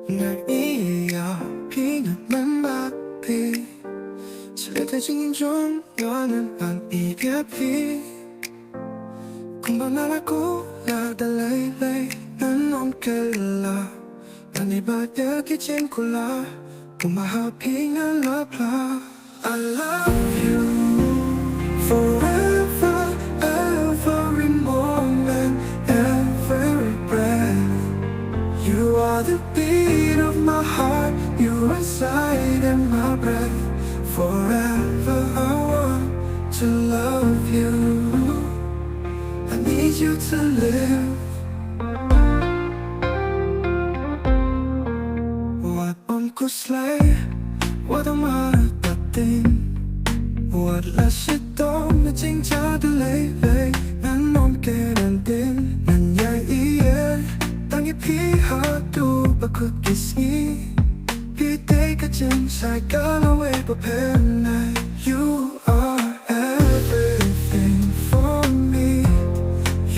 날 이어피는 만바비 스레트진 중 여는 난 이별비 금방 날아고 라달레이레이 난 넌kel라 난 이바닥에 찡골라 우마하핑은 러블라 I love you forever every moment every breath You are the beat of my heart You reside in my breath Forever I want to love you I need you to live What on kuslay What am I dating What la shit dom na ching cha de lay lay Nan non ke nan din Nan yai iye Tangi pi ha du ba kut kisngi Pi te ka chen sai ka la we pa pen nai You are everything for me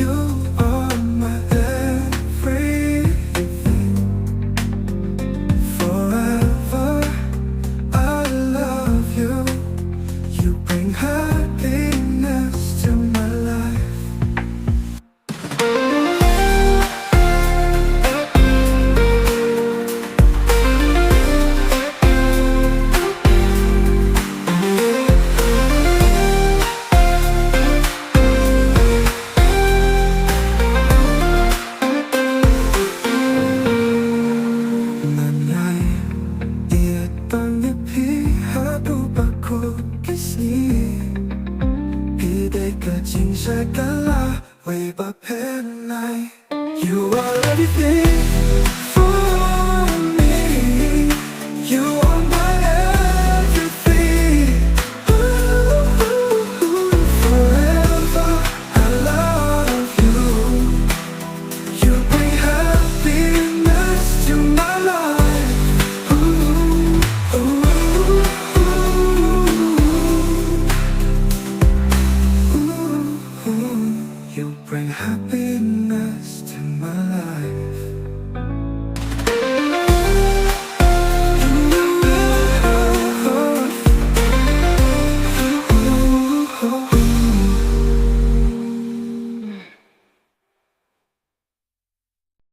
You are my everything Forever I love you You bring happiness to my life You are everything